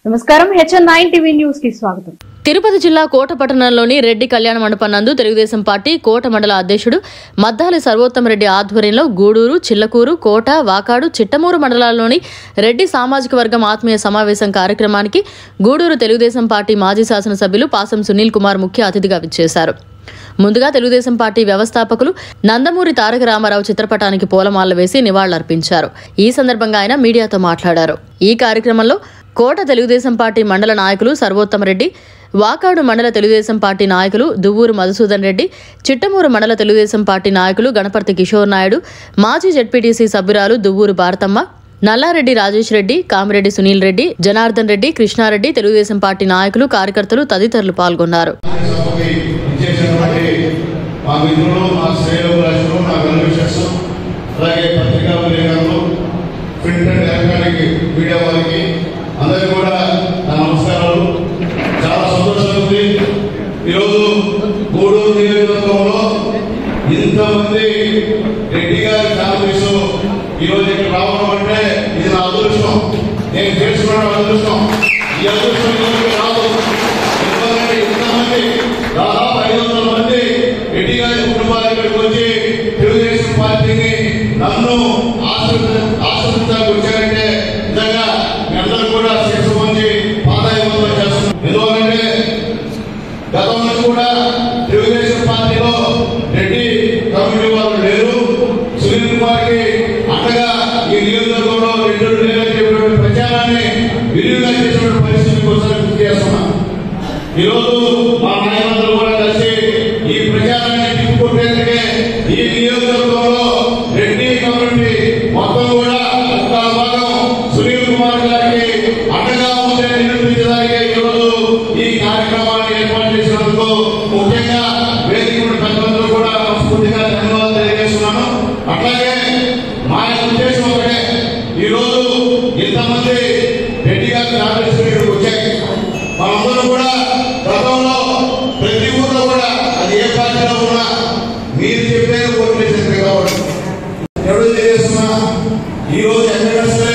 నమస్కారం HN9 TV news కి స్వాగతం. తిరుపతి జిల్లా కోట పట్టణంలోని రెడ్డి కళ్యాణ మండపం నందు తెలుగుదేశం పార్టీ కోట మండల అధ్యక్షుడు మద్దాలి సర్వోత్తమ రెడ్డి ఆధ్వర్యంలో గూడూరు, చిల్లకూరు, కోట, వాకాడు, చిట్టమూరు మండలాల్లోని రెడ్డి సామాజిక వర్గం ఆత్మీయ సమావేశం కార్యక్రమానికి గూడూరు తెలుగుదేశం పార్టీ మాజీ శాసనసభ్యులు పాసం సునీల్ కుమార్ ముఖ్య అతిథిగా విచ్చేశారు. ముందుగా తెలుగుదేశం పార్టీ వ్యవస్థాపకులు నందమూరి తారక రామారావు చిత్రపటానికి పూలమాలలు వేసి నివాళులర్పించారు. ఈ సందర్భంగా ఆయన మీడియాతో మాట్లాడారు. ఈ కార్యక్రమంలో కోట తెలుగుదేశం పార్టీ మండల నాయకులు సర్వోత్తమ రెడ్డి, వాకాడు మండల తెలుగుదేశం పార్టీ నాయకులు దువ్వూరు మధుసూదన్ రెడ్డి, చిట్టమూరు మండల తెలుగుదేశం పార్టీ నాయకులు గణపతి కిషోర్ నాయుడు, మాజీ జెడ్పీటీసీ సభ్యురాలు దువ్వూరు భారతమ్మ, నల్లారెడ్డి రాజేష్ రెడ్డి, కామిరెడ్డి సునీల్ రెడ్డి, జనార్దన్ రెడ్డి, కృష్ణారెడ్డి, తెలుగుదేశం పార్టీ నాయకులు, కార్యకర్తలు తదితరులు పాల్గొన్నారు. అందరికీ కూడా నా నమస్కారాలు. చాలా సంతోషంగా ఉంది. ఈరోజు గూడూరు నియోజకవర్గంలో ఇంతమంది రెడ్డి గారి ఫ్యామిలీస్ ఈరోజు ఇక్కడ రావడం అంటే ఇది నా అదృష్టం. నేను చేసుకున్న అదృష్టం. ఈ అదృష్టం రాదు. ఎందుకంటే ఇంతమంది దాదాపు 500 మంది రెడ్డి గారి కుటుంబాలు ఇక్కడికి వచ్చి తెలుగుదేశం పార్టీని నన్ను ఆశీర్వదించడానికి వచ్చారంటే నిజంగా అందరూ కూడా శిక్ష పొంది పాదాయాత్ర చేస్తున్నారు. ఎందుకంటే గతం నుంచి కూడా తెలుగుదేశం పార్టీలో రెడ్డి కమ్యూనిటీ వాళ్ళు లేరు. సునీల్ కుమార్ కి అండగా ఈ నియోజకవర్గంలో రెడ్డి లేరని చెప్పినటువంటి ప్రచారాన్ని విరివిగా చేసినటువంటి పరిస్థితికి ఒకసారి గుర్తు చేస్తున్నాం. ఈరోజు మా నాయకులందరూ కూడా కలిసి ఈ ప్రచారాన్ని తిప్పుకుంటే ఈ నియోజకవర్గంలో రెడ్డి కమ్యూనిటీ మొత్తం కూడా ఒక్క భాగం సునీల్ కుమార్ గారికి అండగా ఉందని నిరూపించడానికి ఈరోజు ఈ కార్యక్రమాన్ని ఏర్పాటు చేసినందుకు ముఖ్యంగా వేదిక పెద్దలందరూ కూడా స్ఫూర్తిగా ధన్యవాదాలు తెలియజేస్తున్నాను. అట్లాగే మా ఉద్దేశం ఒకటే, ఈరోజు ఇంతమంది రెడ్డి గారి ఆలోచనలు వచ్చాయి. మనందరూ కూడా గతంలో ప్రతి ఊర్లో కూడా అది ఏ పార్టీలో ఉన్నా మీరు చెప్పే ఓటు వేసేది కాబట్టి ఎవరు తెలియజేస్తున్నా ఈరోజు ఎమ్మెల్యే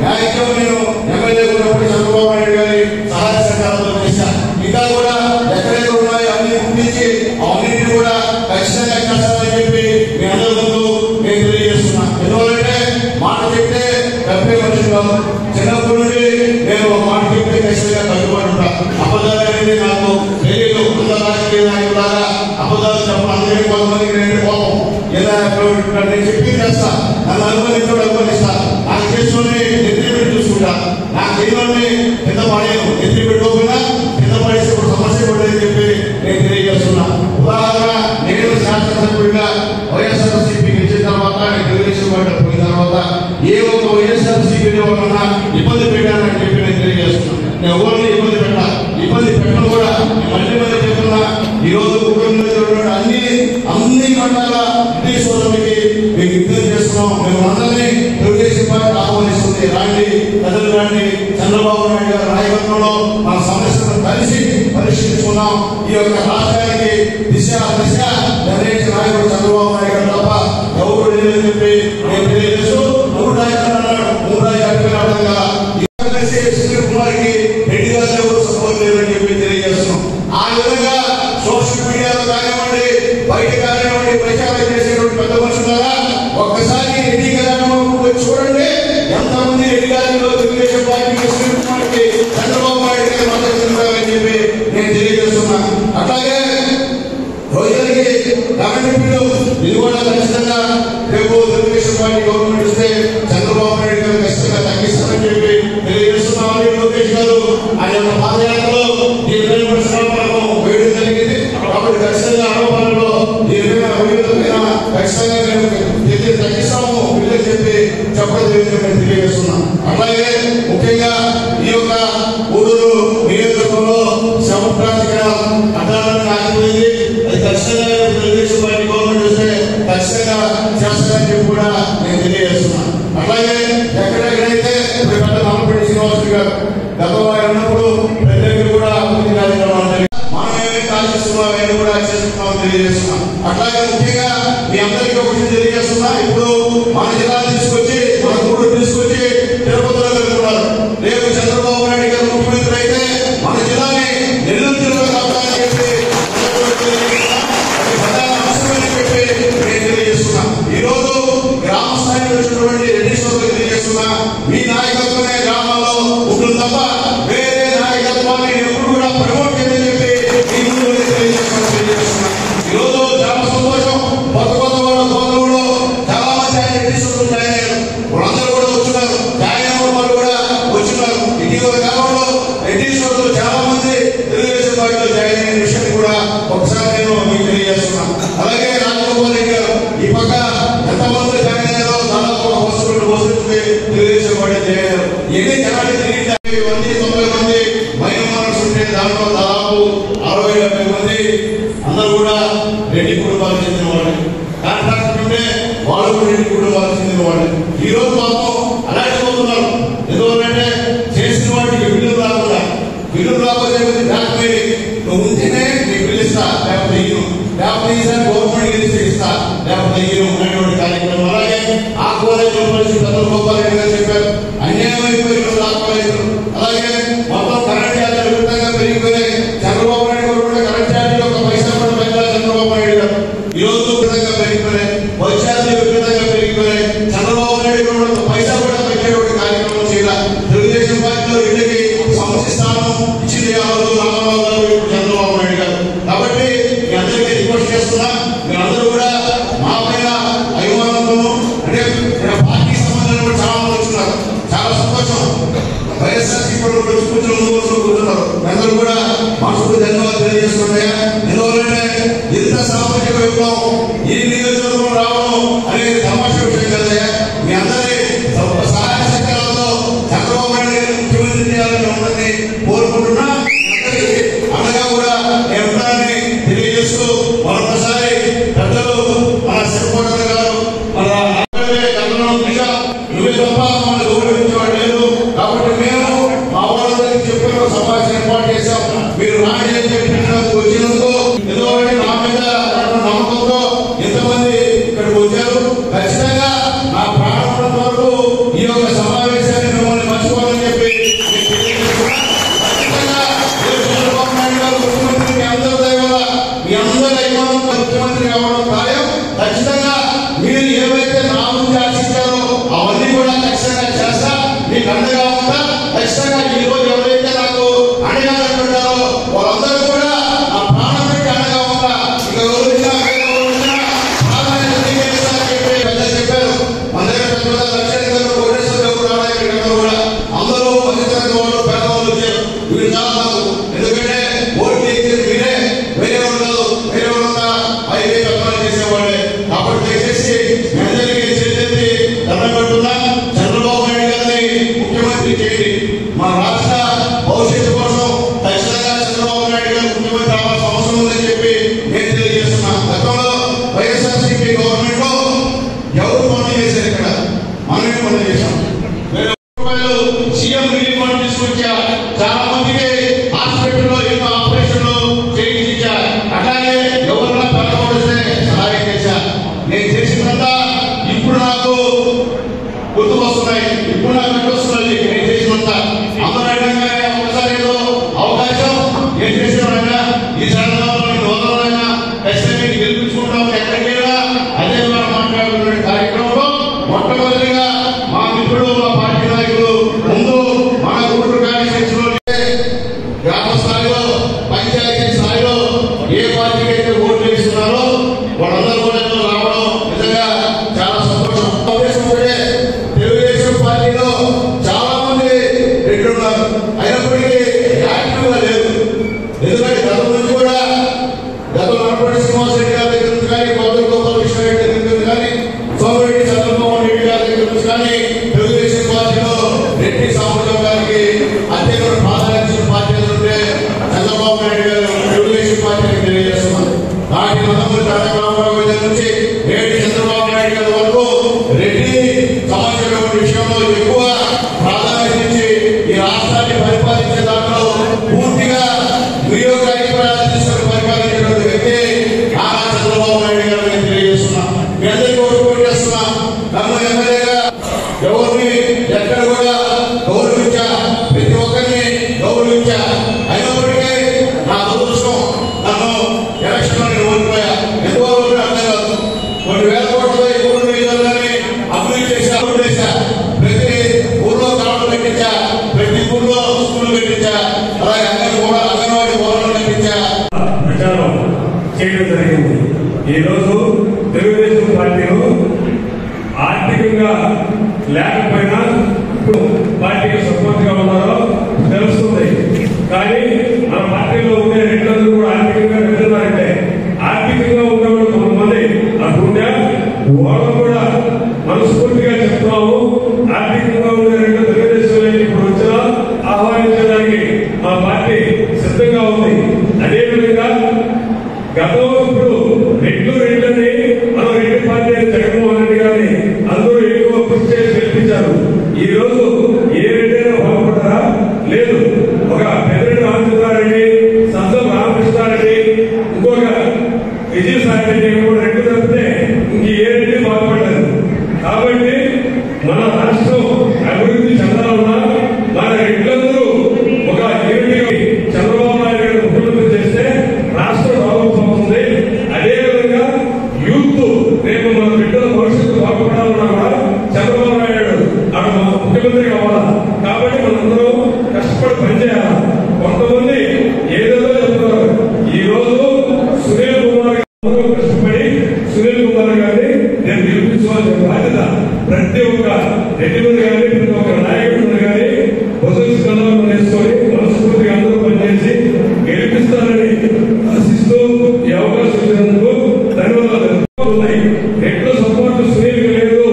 మ్యాక్సిమం నేను ఎమ్మెల్యే ఉన్నప్పుడు చంద్రబాబు నాయుడు గారి సహాయ సహకారంతో చేశాను. ఇంకా కూడా ఎక్కడైతే ఉన్నాయో అన్ని గుర్తించి అన్నింటినీ కూడా ఖచ్చితంగా చేస్తానని చెప్పి మీ అందరి ముందు నేను తెలియజేస్తున్నా. ఎందుకంటే మాట చెప్తే తప్పే మనిషి కాదు. చిన్నప్పటి నుండి నేను మాట చెప్తే ఖచ్చితంగా కట్టుబడి ఉంటాను. అబద్ధాలు అనేది నాకు తెలియదు. రాజకీయ నాయకులాగా అబద్ధాలు చెప్పడం అందరికీ కొంతమందికి నేను కోపం. ఏదైనా నేను చెప్పి చేస్తా, నన్ను అనుమతించడం అనుమతిస్తా. నాకు చేసుకుని ఎత్తి పెట్టి చూసుకుంటా. నాకు చేయమని కింద పడేను. ఎత్తి పెట్టుకోకుండా కింద పడేసి ఇప్పుడు సమస్య పడేదని చెప్పి నేను తెలియజేస్తున్నా. ఉదాహరణ, నేను శాసనసభ్యుడిగా వైఎస్ఆర్సీపీ గెలిచిన తర్వాత తెలుగుదేశం పార్టీ పోయిన తర్వాత ఏ ఒక్క వైఎస్ఆర్సీపీ వాళ్ళన్నా ఇబ్బంది పెట్టానని చెప్పి నేను తెలియజేస్తున్నాను. నేను ఎవరిని ఇబ్బంది పెట్టాలి, ఇబ్బంది పెట్టను కూడా. మళ్ళీ మళ్ళీ చెప్తున్నా, ఈ రోజు అన్ని మండల రెడ్డి సోదరులకి మేము విజ్ఞప్తి చేస్తున్నాం. మేము అందరినీ తెలుగుదేశం పార్టీ ఆహ్వానిస్తుంది. రాండి, ప్రజలు రండి. చంద్రబాబు నాయుడు గారి నాయకత్వంలో మన సమస్యలను కలిసి పరిశీలించుకున్నాం. ఈ యొక్క రాష్ట్రానికి దిశ నిర్ణయించిన నాయకుడు చంద్రబాబు నాయుడు గారు తప్ప ఎవరు లేదని చెప్పి నేను తెలియజేస్తూ 3 రాజ్యాలుగా సునీల్ కుమార్ కి రెడ్డి గారు ఎవరు సపోర్ట్ లేదని చెప్పి తెలియజేస్తున్నాం. ఆ విధంగా సోషల్ మీడియాలో కానివ్వండి, బయట కానివ్వండి, ప్రచారం చేసేటువంటి పెద్ద మనుషులారా ఒక్కసారి రెడ్డి గారు చూడండి. ఎంతమంది రెడ్డి గారిలో తెలుగుదేశం పార్టీకి సునీల్ కుమార్ కి చంద్రబాబు నాయుడు గారి మద్దతు ఇవ్వాలని చెప్పి నేను తెలియజేస్తున్నా. అట్లాగే రోజులకి కరెంటు బిల్లు ఇది కూడా ఖచ్చితంగా రేపు తెలుగుదేశం పార్టీ గవర్నమెంట్ వస్తే చంద్రబాబు నాయుడు గారు ఖచ్చితంగా తగ్గిస్తారని చెప్పి తెలియజేస్తున్నామని లోకేష్ గారు ఆయన పాదయాత్రలో వేయడం జరిగింది. కాబట్టి ఖచ్చితంగా ఆరోపణలో ఖచ్చితంగా మేము తగ్గిస్తాము బిల్లు చెప్పి చెప్పడం జరిగిందని తెలియజేస్తున్నాం. అలాగే ముఖ్యంగా ఈ యొక్క గూడూరు నియోజకవర్గంలో సముద్రాధిక అడ్డాలను ఆగిపోయింది. అది ఖచ్చితంగా తెలుగుదేశం పార్టీ గవర్నమెంట్ వస్తే ఖచ్చితంగా చేస్తారని చెప్పి కూడా నేను తెలియజేస్తున్నాను. అలాగే ఎక్కడెక్కడైతే పెద్ద నల్లపల్లి శ్రీనివాసులు గారు గతంలో ఉన్నప్పుడు ప్రజలకు కూడా అభివృద్ధి కార్యక్రమాలు మనమేమి కాల్చేస్తున్నాం కూడా చేస్తున్నామని తెలియజేస్తున్నాం. అట్లాగే ముఖ్యంగా మీ అందరికీ ఒకటి తెలియజేస్తున్నా, ఇప్పుడు మన జిల్లా తీసుకొచ్చి మన గూడూరు తీసుకొచ్చి తిరుపతిలో జాయిన్ అవ్వడం వాళ్ళు కూడా వచ్చినారు. ఇటీవల కాలంలో రెడ్డి సోదరులు చాలా మంది తెలుగుదేశం పార్టీలో జాయిన్ అయిన విషయాన్ని కూడా ఒకసారి నేను మీకు తెలియజేస్తున్నాను. అలాగే రాజగోపాల్ రెడ్డి గారు ఈ పక్క ఎంతమంది జాయిన్ అయ్యారో దాదాపు ఒక వస్తువులు తెలుగుదేశం పార్టీ జాయిన్ అయ్యారు. ఎన్ని జనాలు తిరిగి 90 మంది మైనమానస్ ఉంటే దాంట్లో దాదాపు 60-70 మంది అందరూ కూడా రెడ్డి కుటుంబాలకు చెందిన వాళ్ళు. కాంట్రాక్టర్ ఉంటే వాళ్ళు కూడా రెడ్డి కుటుంబాలకు చెందిన వాళ్ళు. ఈ రోజు మాత్రం అలాంటి పోతున్నారు. ఎందుకంటే చేసిన వాటికి బిల్లులు రాకుండా బిల్లులు రాకపోతే నువ్వు ఉంటేనే నీకు బిల్లు ఇస్తా, లేకపోతే ఈసారి గవర్నమెంట్ గెలిస్తే ఇస్తా, లేకపోతే ఉన్నటువంటి కార్యక్రమం. అలాగే ఆ కాలేజీలో పరిస్థితి గోపాల్ రెడ్డి గారు చెప్పారు, అన్యాయం అయిపోయి ఆ కాలేజీలు. అలాగే మొత్తం కరెంట్ ఛార్జీలు విధంగా పెరిగిపోయాయి. చంద్రబాబు నాయుడు గారు కూడా కరెంట్ ఛార్జీలు ఒక పైసా కూడా పెంచాలి. చంద్రబాబు నాయుడు గారు ఈ రోజు విధంగా పెరిగిపోయాయి. బస్ ఛార్జీలు విధంగా పెరిగిపోయాయి. చంద్రబాబు నాయుడు గారు ఒక పైసా కూడా పెంచేటువంటి కార్యక్రమం చేయాలి. తెలుగుదేశం పార్టీలో రెడ్డికి సముచిత స్థానం ఇచ్చింది రామారావు గారు, చంద్రబాబు నాయుడు గారు. కాబట్టి మీ అందరికీ రిక్వెస్ట్ చేస్తున్నా, మీరందరూ కూడా మా పైన అభిమానంతో అంటే పార్టీకి సంబంధించిన కూడా చాలా మంది వచ్చినారు. చాలా సంతోషం. వైఎస్ఆర్సీ కూర్చున్నారు. అందరూ కూడా మనసుకు ధన్యవాదాలు తెలియజేస్తున్నాయా. ఎందువల్లంటే ఇంత సామాజిక విప్లవం ఈ నియోజకవర్గం రావడం అనేది తమాషా విషయం కదయ్యా. మీ అందరి సహాయ సహకారాలతో చంద్రబాబు నాయుడు గారిని ముఖ్యమంత్రి చేయాలని ఉందని కోరుకుంటున్నా. అనగా కూడా నేను ఉన్నానని తెలియజేస్తూ మరొకసారి పెద్దలు మన శివకోట గారు మన నువ్వే తప్ప మన గౌరవించేవాడు లేదు. కాబట్టి మేము మా వాళ్ళందరికీ చెప్పిన సమావేశం ఏర్పాటు చేశాం. మీరు రాణి అని చెప్పినందుకు వచ్చినందుకు ఎందుకంటే నా మీద నమ్మకంతో ఎంతమంది ఇక్కడికి వచ్చారు. ఖచ్చితంగా నా ప్రారంభం వరకు ఈ యొక్క సమావేశాన్ని మిమ్మల్ని మర్చిపోవాలని చెప్పి చంద్రబాబు నాయుడు గారు ముఖ్యమంత్రి మీ అందరి దయవల్ల మీ అందరి అభిమానం ముఖ్యమంత్రి కావడం ఖాయం. ఖచ్చితంగా మీరు ఏవైతే నా ముందు ఆశించారో అవన్నీ కూడా ఖచ్చితంగా చేస్తా, మీకు అండగా ఉంటా. ఖచ్చితంగా ఈ రోజు ఎవరైతే నాకు అండగా ఉంటారో వాళ్ళందరూ కూడా నా ప్రాణం పెట్టి అండగా ఉంటా. ఇక చెప్పారు మన దగ్గర పెద్ద లక్ష్మణ్ కోటేశ్వర కూడా అందరూ మధ్యతరగతి వాళ్ళు పేదవాళ్ళు వచ్చారు. వీళ్ళు చాలా నాకు ఎందుకంటే ఓట్లు ఇచ్చేది మీరే, వేరే ఉండదు. వేరే వాళ్ళంతా హైవే కథనాలు చేసేవాళ్ళే. కాబట్టి దయచేసి మీ అందరికీ చేతి దండం పెడుతున్నా. చంద్రబాబు నాయుడు గారిని ముఖ్యమంత్రి చేయండి. మన రాష్ట్ర భవిష్యత్తు కోసం ఖచ్చితంగా చంద్రబాబు నాయుడు గారు ముఖ్యమంత్రి అవ్వాల్సిన అవసరం ఉందని చెప్పి నేను తెలియజేస్తున్నా. గతంలో వైఎస్ఆర్సీపీ గవర్నమెంట్ లో ఎవరు పనులు చేశారు? ఇక్కడ మనమే పనులు చేశాం. సీఎం రిలీఫ్ ఫండ్ తీసుకొచ్చా. చాలా మందికి హాస్పిటల్లో ఎన్నో ఆపరేషన్లు చేయించా. అట్లాగే ఎవరైనా పడకపోతే సహాయం చేశా. నేను చేసినంతా ఇప్పుడు నాకు గుర్తుకు వస్తున్నాయి. ఇప్పుడు నాకు గుర్తొస్తున్నది నేను చేసినంత. అందరూ ఒకసారి ఏదో అవకాశం ఏం చేసేవారైనా ఈ సందర్భంలో ఖచ్చితంగా గెలిపించుకుంటాం. ఎక్కడికైనా అదే మాట్లాడుతున్న కార్యక్రమంలో మొట్టమొదటిగా మా మిత్రుడు మా పార్టీ నాయకులు ముందు మన గుంటూరు కాన్స్టిట్యూన్సీలో గ్రామ స్థాయిలో పంచాయతీ స్థాయిలో ఏ పార్టీకి అయితే ఓట్లు వేస్తున్నారో వాళ్ళందరూ కూడా రావడం నిజంగా చాలా సంతోషం. తెలుగుదేశం పార్టీలో చాలా మంది రెడ్డి ఉన్నారు. అయినప్పటికీ యాక్టివ్ గా లేదు. ఎందుకంటే గతం నుంచి కూడా గతంలో నడపడి శ్రీనివాస్ రెడ్డి గారి దగ్గర నుంచి కానీ, గోపాల్ విశ్వరెడ్డి దగ్గర నుంచి కానీ, సోమిరెడ్డి చంద్రమోహన్ రెడ్డి గారి దగ్గర నుంచి కానీ తెలుగుదేశం పార్టీలో రెడ్డి సామాజిక గారికి అత్యంత ప్రాధాన్యత పార్టీ ఉంటే చంద్రబాబు నాయుడు గారు తెలుగుదేశం పార్టీకి తెలియజేస్తున్నారు. నాటి నందమూరి తారక రామారావు గారి నుంచి నేటి చంద్రబాబు నాయుడు గారి వరకు రెడ్డి సమాజం విషయంలో ఎక్కువ ప్రాధాన్యత ఇచ్చి ఈ రాష్ట్రాన్ని పరిపాలించే దాంట్లో పూర్తిగా వినియోగ అభిప్రాయాలు తీసుకుని పరిపాలించినటువంటి వ్యక్తి నారా చంద్రబాబు నాయుడు గారిని తెలియజేస్తున్నా. మీ అందరికీ ఓటు చేస్తున్నా. నన్ను ఎమ్మెల్యేగా ఎవరిని ఎక్కడ కూడా గౌరవించా, ప్రతి ఒక్కరిని గౌరవించా. అయినప్పటికీ నా దురదృష్టం నన్ను ఎలక్షన్ లో నేను ఓడిపోయా. ఎందువల్ల అర్థం కాదు. కొన్ని వేల కోట్ల ఊరు నిధులని అభివృద్ధి చేశా. ప్రతి ఊర్లో కాలువలు కట్టించా, ప్రతి ఊర్లో స్కూల్ కట్టించా, అలాగే అంగన్వాడీ భవనాలు కట్టించా. ప్రచారం చేయడం జరిగింది. ఈ రోజు తెలుగుదేశం పార్టీలో ఆర్థికంగా లేకపోయినా ముఖ్యమంత్రి కావాలా. కాబట్టి మనందరం కష్టపడి పనిచేయాలి. కొంతమంది ఏదేదో చెప్తున్నారు. ఈ రోజు సునీల్ కుమార్ గారు కష్టపడి సునీల్ కుమార్ గారిని నేను గెలిపించుకోవాల్సిన బాధ్యత ప్రతి ఒక్క రెడ్డి మీద కానీ ప్రతి ఒక్క నాయకుడి మీద కానీ పొజిషన్ కలవరం వేసుకొని మనస్ఫూర్తిగా అందరూ పనిచేసి గెలిపిస్తారని ఆశిస్తూ ఈ అవకాశం ఇచ్చినందుకు ధన్యవాదాలు ఉన్నాయి. రెడ్లు సపోర్ట్ సునీల్ లేదు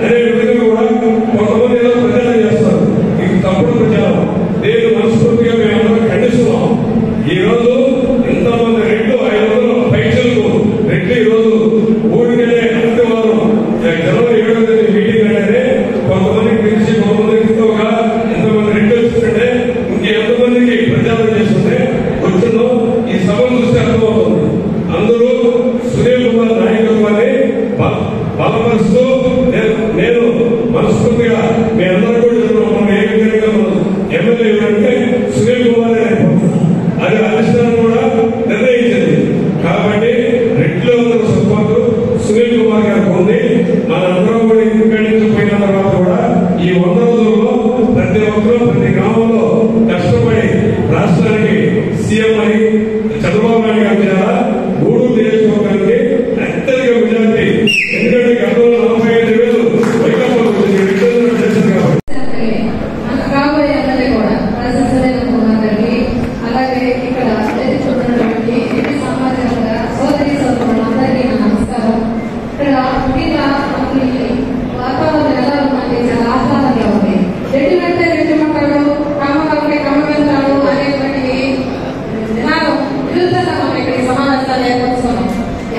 అనే విధంగా కూడా కొంతమంది ఏదో ప్రచారం చేస్తారు. ఇది తప్పుడు ప్రచారం. నేను మనస్ఫూర్తిగా మేమందరం ఖండిస్తున్నాం. ఈ రోజు ఇంతమంది రెడ్లు 500 పైసలకు రెడ్లు ఈ రోజు ఊరికెళ్ళే అంతవారం జనవరి 7వ తేదీ మీటింగ్ అనేది కొంతమందికి తెలిసి కొంతమందికి ఎంతమంది రెడ్లు వచ్చిందంటే ఇంకెంతమందికి ప్రచారం చేస్తుంటే వచ్చిందో ఈ సభను చూస్తే అర్థమవుతుంది. అందరూ సునీల్ కుమార్ నాయకత్వాన్ని బలపరుస్తూ నేను మనస్ఫూర్తిగా మీ అందరూ కూడా మనం ఏ విధంగా ఎమ్మెల్యే అంటే సునీల్ కుమార్ అది అధిష్టానం కూడా నిర్ణయించింది. కాబట్టి రెడ్లు అందరూ సపోర్ట్ సునీల్ కుమార్ గారికి ఉంది. మనందరం కూడా ఇక్కడి నుంచి పోయిన తర్వాత కూడా ఈ 100 రోజుల్లో ప్రతి ఒక్కరూ ప్రతి గ్రామంలో కష్టపడి రాష్ట్రానికి సీఎం అని చంద్రబాబు నాయుడు గారు చేయాలా. గూడూరు నియోజకవర్గానికి అత్యధిక మెజార్టీ. ఎందుకంటే గతంలో 45,000 వైకాపాకు చేశారు కాబట్టి అలాగే ఇక్కడ చూడడానికి సమాజంగా సోదరి సోదరులందరికీ నమస్కారం. ఇక్కడ ముఖ్యంగా మనకి వాతావరణం ఎలా ఉందంటే చాలా ఆహ్లాదంగా ఉంది. రెడ్డి అంటే రెడ్డి మొక్కలు, కమ్మకంటే కమ్మకంతాలు అనేటువంటి నినాదం విరుద్ధంగా మనం ఇక్కడ సమావేశాలు ఏర్పరుచుకున్నాం.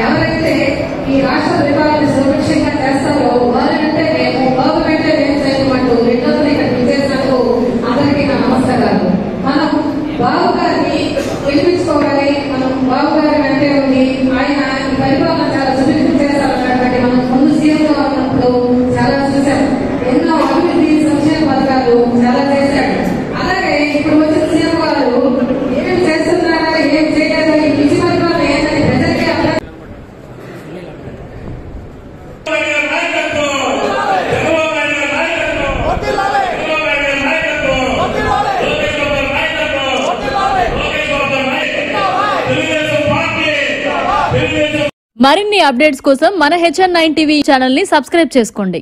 ఎవరైతే ఈ రాష్ట్ర పరిపాలన సురక్షంగా చేస్తారో వారంటే మేము, బాబు కంటే మేము చేయమంటూ రెండోది ఇక్కడ విచ్చేసినందుకు అందరికీ నా నమస్కారాలు. మనం బాబు గారిని గెలిపించుకోవాలి. మనం బాబు గారి వెంటే ఉంది. ఆయన ఈ పరిపాలన చాలా సుభిక్షం చేస్తారన్నటువంటి మనం ముందు సీఎంగా ఉన్నప్పుడు చాలా చూశాం. ఎన్నో అభివృద్ధి సంక్షేమ పథకాలు చాలా చేశాడు. అలాగే ఇప్పుడు వచ్చిన సీఎం గారు ఏం చేస్తున్నారా, ఏం చేయలేదా, ఈ పిచ్చి పరిపాలన ఏంటని ప్రజలకే మరిన్ని అప్డేట్స్ కోసం మన HN9 టీవీ ఛానల్ ని సబ్స్క్రైబ్ చేసుకోండి.